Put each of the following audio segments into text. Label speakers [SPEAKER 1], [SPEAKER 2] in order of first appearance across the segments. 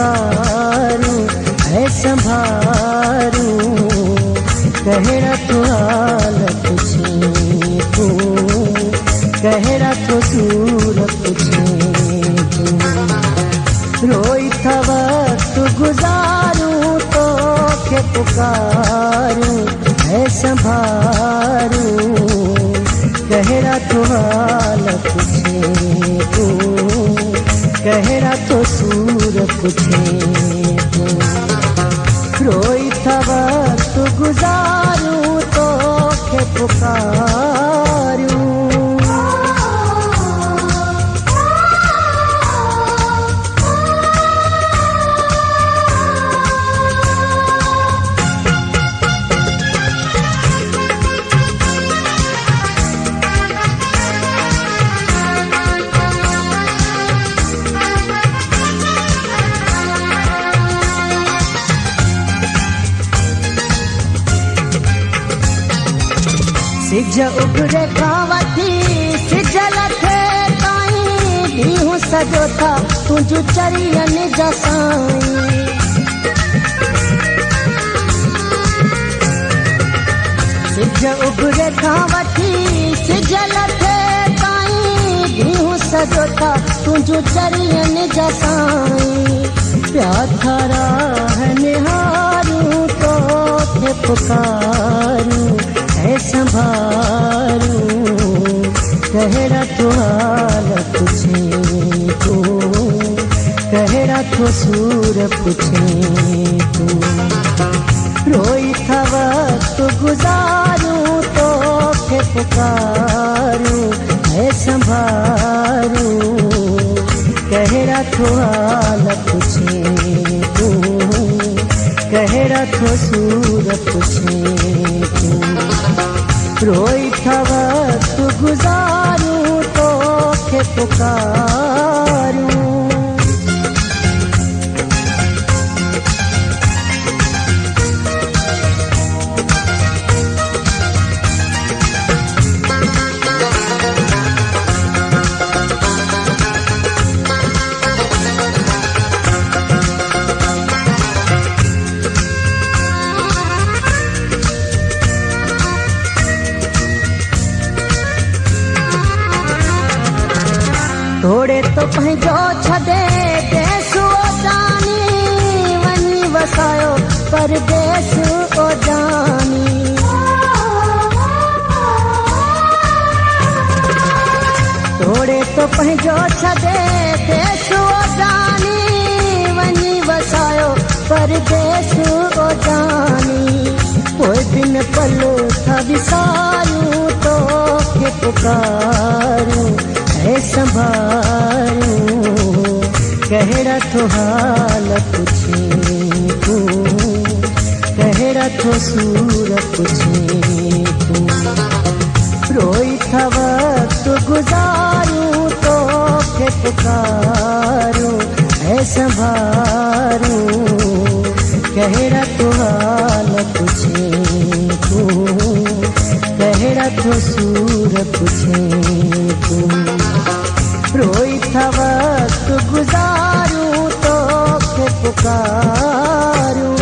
[SPEAKER 1] पुकारूं है संभारूं कहरा तो हालत छे तू कहरा तो सूरत छे तू रोई था वक्त गुजारूं तो के पुकारूं है संभारूं कहरा तो हालत छे तू कहरा तो सूरत छे तू रोई था वक्त गुजारूं तो के पुकारूं सिज उभरे खावती सिज लथे ताईं ॾींहुं सॼो था तुंहिंजूं चरियन जा साईं सिज उभरे खावती सिज लथे ताईं ॾींहुं सॼो था तुंहिंजूं चरियन जा साईं पिया थारा निहारूं तो थे पुकारूं है संभारूं कहरा तो हालत छे तू कहरा तो सूरत छे तू रोई था वक्त गुजारूं तो के पुकारूं है संभारूं कहरा तो हालत छे तू कहरा तो सूरत छे तू रोई था वक्त गुजारूं तो के पुकारूं थोड़े तो पंहिंजो छॾे देश ओजानी वञी वसायो परदेस ओजानी थोड़े तो पंहिंजो छॾे देश ओजानी वञी वसायो परदेस ओजानी पोइ दिन पल था विसारूं तो के पुकारूं है संभारूं कहरा तो हालत छे तू कहरा तो सूरत छे तू रोई था वक्त गुजारूं तो के पुकारूं है संभारूं कहरा तो हालत छे तू कहरा तो सूरत छे तू रोई था वक्त गुजारूं तो के पुकारूं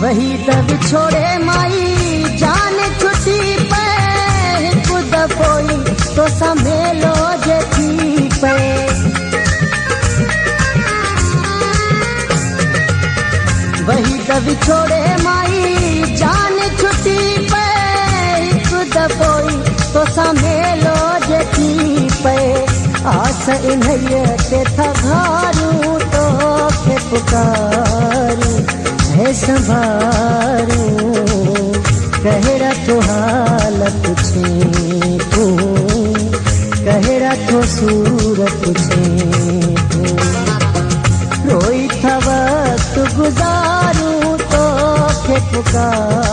[SPEAKER 1] वही दब छोड़े माई जान छुटी पे हिकु दफ़ोई तो संभेलो जे थी पे वही दब छोड़े माई जान छुटी पे हिकु दफ़ोई तो संभेलो जे थी पे आस इन्हईअ ते था घारूं तो के पुकारूं है संभारूं कहरा तो हालत छे तू कहरा तो सूरत छे तू रोई था वक्त गुजारूं तो का